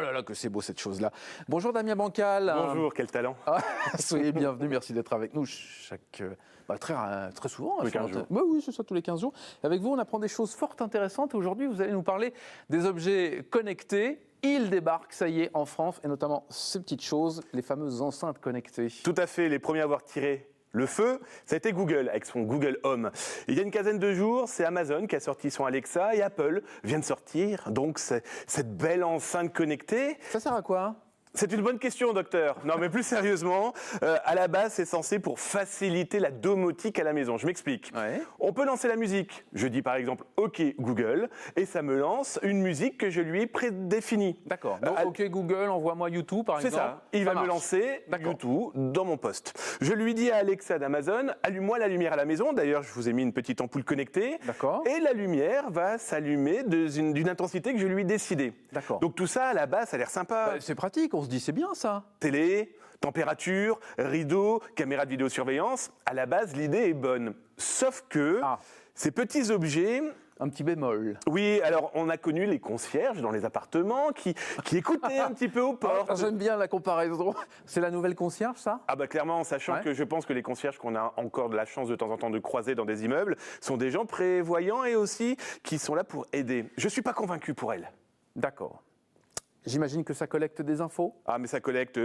Oh là là, que c'est beau cette chose-là. Bonjour Damien Bancal. Bonjour, quel talent. Soyez bienvenus, merci d'être avec nous très souvent. Tous les 15 jours. Oui, c'est ça, tous les 15 jours. Avec vous, on apprend des choses fort intéressantes. Aujourd'hui, vous allez nous parler des objets connectés. Ils débarquent, ça y est, en France, et notamment ces petites choses, les fameuses enceintes connectées. Tout à fait, les premiers à avoir tiré le feu, ça a été Google avec son Google Home. Il y a une quinzaine de jours, c'est Amazon qui a sorti son Alexa et Apple vient de sortir donc cette belle enceinte connectée. Ça sert à quoi ? C'est une bonne question, docteur. Non, mais plus sérieusement, à la base, c'est censé pour faciliter la domotique à la maison. Je m'explique. Ouais. On peut lancer la musique. Je dis par exemple « OK Google » et ça me lance une musique que je lui ai prédéfinie. D'accord. Donc, OK Google, envoie-moi YouTube, par exemple. C'est ça. Il va me lancer YouTube dans mon poste. Je lui dis à Alexa d'Amazon « Allume-moi la lumière à la maison ». D'ailleurs, je vous ai mis une petite ampoule connectée. D'accord. Et la lumière va s'allumer d'une intensité que je lui ai décidée. D'accord. Donc tout ça, à la base, ça a l'air sympa. C'est pratique, on se dit c'est bien ça. Télé, température, rideau, caméra de vidéosurveillance, à la base, l'idée est bonne. Sauf que ces petits objets... Un petit bémol. Oui, alors on a connu les concierges dans les appartements qui écoutaient un petit peu aux portes. J'aime bien la comparaison. C'est la nouvelle concierge, ça ? Ah bah clairement, en sachant que je pense que les concierges qu'on a encore de la chance de temps en temps de croiser dans des immeubles sont des gens prévoyants et aussi qui sont là pour aider. Je ne suis pas convaincu pour elles. D'accord. J'imagine que ça collecte des infos ? Ah, mais ça collecte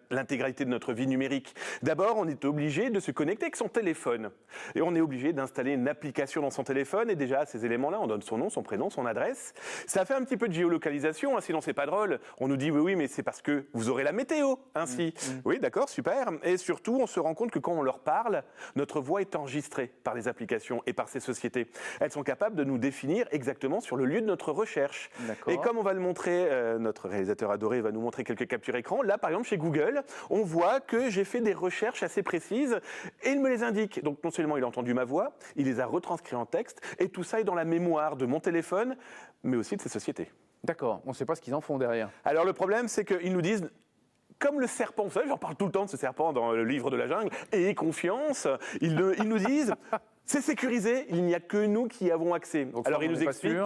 l'intégralité de notre vie numérique. D'abord, on est obligé de se connecter avec son téléphone. Et on est obligé d'installer une application dans son téléphone. Et déjà, à ces éléments-là, on donne son nom, son prénom, son adresse. Ça fait un petit peu de géolocalisation, hein, sinon c'est pas drôle. On nous dit, oui, mais c'est parce que vous aurez la météo, ainsi. Oui, d'accord, super. Et surtout, on se rend compte que quand on leur parle, notre voix est enregistrée par les applications et par ces sociétés. Elles sont capables de nous définir exactement sur le lieu de notre recherche. Et comme on va le montrer, notre réalisateur adoré va nous montrer quelques captures écran. Là, par exemple, chez Google, on voit que j'ai fait des recherches assez précises et il me les indique. Donc, non seulement il a entendu ma voix, il les a retranscrits en texte et tout ça est dans la mémoire de mon téléphone, mais aussi de ces sociétés. D'accord, on ne sait pas ce qu'ils en font derrière. Alors, le problème, c'est qu'ils nous disent... Comme le serpent, vous savez, j'en parle tout le temps de ce serpent dans le livre de la jungle, et confiance, ils nous disent, c'est sécurisé, il n'y a que nous qui y avons accès. Donc, alors, ils nous expliquent...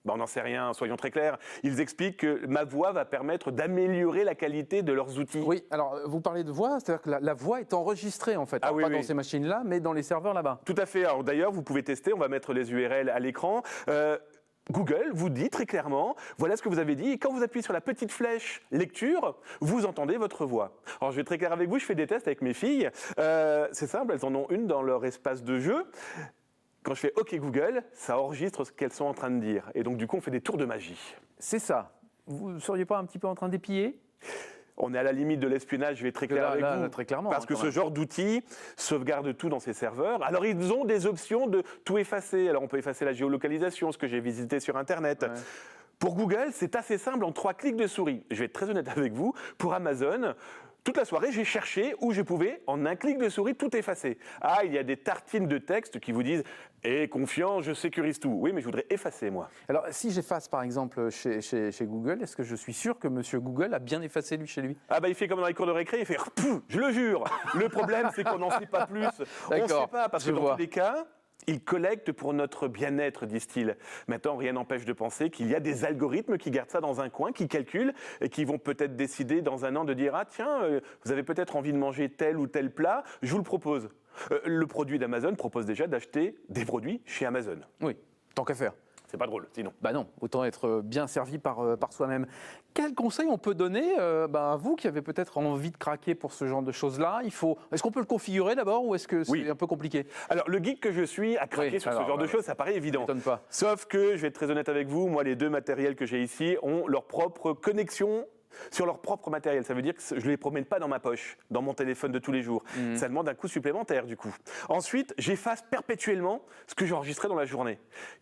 Ben, on n'en sait rien, soyons très clairs. Ils expliquent que ma voix va permettre d'améliorer la qualité de leurs outils. Oui, alors vous parlez de voix, c'est-à-dire que la voix est enregistrée en fait, pas dans ces machines-là, mais dans les serveurs là-bas. Tout à fait. Alors d'ailleurs, vous pouvez tester, on va mettre les URL à l'écran. Google vous dit très clairement, voilà ce que vous avez dit, et quand vous appuyez sur la petite flèche lecture, vous entendez votre voix. Alors je vais être très clair avec vous, je fais des tests avec mes filles. C'est simple, elles en ont une dans leur espace de jeu. Quand je fais OK Google, ça enregistre ce qu'elles sont en train de dire. Et donc, du coup, on fait des tours de magie. C'est ça. Vous ne seriez pas un petit peu en train d'épier ? On est à la limite de l'espionnage, je vais être très clair avec vous. Très clairement, parce que ce genre d'outil sauvegarde tout dans ses serveurs. Alors, ils ont des options de tout effacer. Alors, on peut effacer la géolocalisation, ce que j'ai visité sur Internet. Ouais. Pour Google, c'est assez simple en 3 clics de souris. Je vais être très honnête avec vous. Pour Amazon... Toute la soirée, j'ai cherché où je pouvais, en un clic de souris, tout effacer. Ah, il y a des tartines de texte qui vous disent « Eh, confiant, je sécurise tout ». Oui, mais je voudrais effacer, moi. Alors, si j'efface, par exemple, chez Google, est-ce que je suis sûr que Monsieur Google a bien effacé, lui, chez lui ? Ah bah, il fait comme dans les cours de récré, il fait « Je le jure ». Le problème, c'est qu'on n'en sait pas plus. On ne sait pas, parce que dans tous les cas... Ils collectent pour notre bien-être, disent-ils. Maintenant, rien n'empêche de penser qu'il y a des algorithmes qui gardent ça dans un coin, qui calculent et qui vont peut-être décider dans un an de dire « Ah tiens, vous avez peut-être envie de manger tel ou tel plat, je vous le propose ». Le produit d'Amazon propose déjà d'acheter des produits chez Amazon. Oui, tant qu'à faire. C'est pas drôle, sinon. Bah non, autant être bien servi par soi-même. Quel conseil on peut donner à vous qui avez peut-être envie de craquer pour ce genre de choses-là ? Est-ce qu'on peut le configurer d'abord ou est-ce que c'est un peu compliqué ? Alors, le geek que je suis à craquer sur ce genre de choses, ça paraît évident. Pas. Sauf que, je vais être très honnête avec vous, moi, les 2 matériels que j'ai ici ont leur propre connexion sur leur propre matériel. Ça veut dire que je ne les promène pas dans ma poche, dans mon téléphone de tous les jours. Ça demande un coût supplémentaire, du coup. Ensuite, j'efface perpétuellement ce que j'enregistrais dans la journée.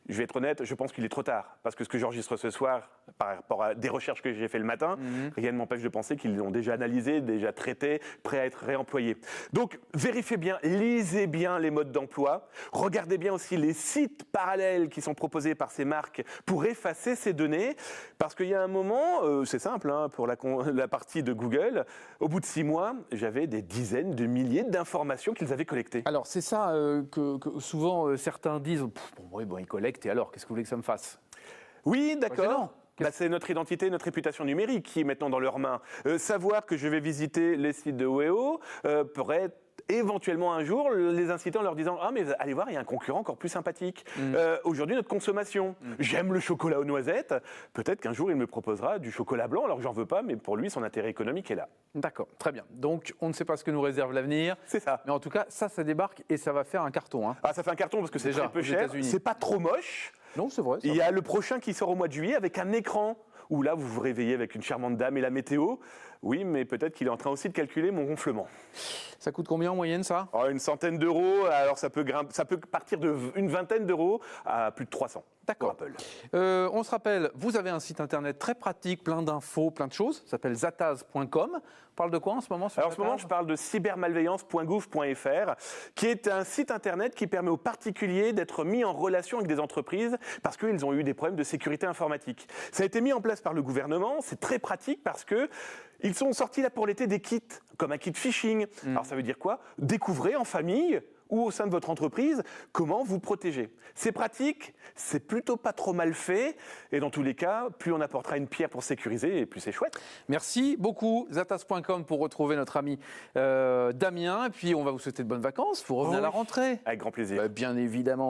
Je vais être honnête, je pense qu'il est trop tard. Parce que ce que j'enregistre ce soir, par rapport à des recherches que j'ai fait le matin, rien ne m'empêche de penser qu'ils l'ont déjà analysé, déjà traité, prêt à être réemployé. Donc, vérifiez bien, lisez bien les modes d'emploi. Regardez bien aussi les sites parallèles qui sont proposés par ces marques pour effacer ces données. Parce qu'il y a un moment, c'est simple, hein, pour la partie de Google, au bout de 6 mois, j'avais des dizaines de milliers d'informations qu'ils avaient collectées. Alors, c'est ça que souvent certains disent « Bon, ils collectent, et alors, qu'est-ce que vous voulez que ça me fasse ?» Oui, d'accord. C'est notre identité, notre réputation numérique qui est maintenant dans leurs mains. Savoir que je vais visiter les sites de Wéo pourrait éventuellement un jour les inciter en leur disant « Ah mais allez voir, il y a un concurrent encore plus sympathique. Aujourd'hui, notre consommation, j'aime le chocolat aux noisettes, peut-être qu'un jour il me proposera du chocolat blanc alors que j'en veux pas, mais pour lui, son intérêt économique est là. » D'accord, très bien. Donc, on ne sait pas ce que nous réserve l'avenir. C'est ça. Mais en tout cas, ça débarque et ça va faire un carton. Hein. Ah, ça fait un carton parce que c'est Déjà, très peu aux cher, États-Unis. c'est pas trop moche. Non, c'est vrai. Il y a le prochain qui sort au mois de juillet avec un écran où là, vous vous réveillez avec une charmante dame et la météo. Oui, mais peut-être qu'il est en train aussi de calculer mon gonflement. Ça coûte combien en moyenne, ça ? Une centaine d'euros, alors ça peut partir d'une vingtaine d'euros à plus de 300. D'accord. Pour Apple. On se rappelle, vous avez un site internet très pratique, plein d'infos, plein de choses. Ça s'appelle zataz.com. On parle de quoi en ce moment sur Alors en ce moment, je parle de cybermalveillance.gouv.fr, qui est un site internet qui permet aux particuliers d'être mis en relation avec des entreprises parce qu'ils ont eu des problèmes de sécurité informatique. Ça a été mis en place par le gouvernement. C'est très pratique parce que ils sont sortis là pour l'été des kits, comme un kit phishing. Alors ça veut dire quoi ? Découvrez en famille ou au sein de votre entreprise comment vous protéger. C'est pratique, c'est plutôt pas trop mal fait, et dans tous les cas, plus on apportera une pierre pour sécuriser, et plus c'est chouette. Merci beaucoup, zataz.com, pour retrouver notre ami Damien. Et puis, on va vous souhaiter de bonnes vacances. Vous revenez à la rentrée. Avec grand plaisir. Bien évidemment.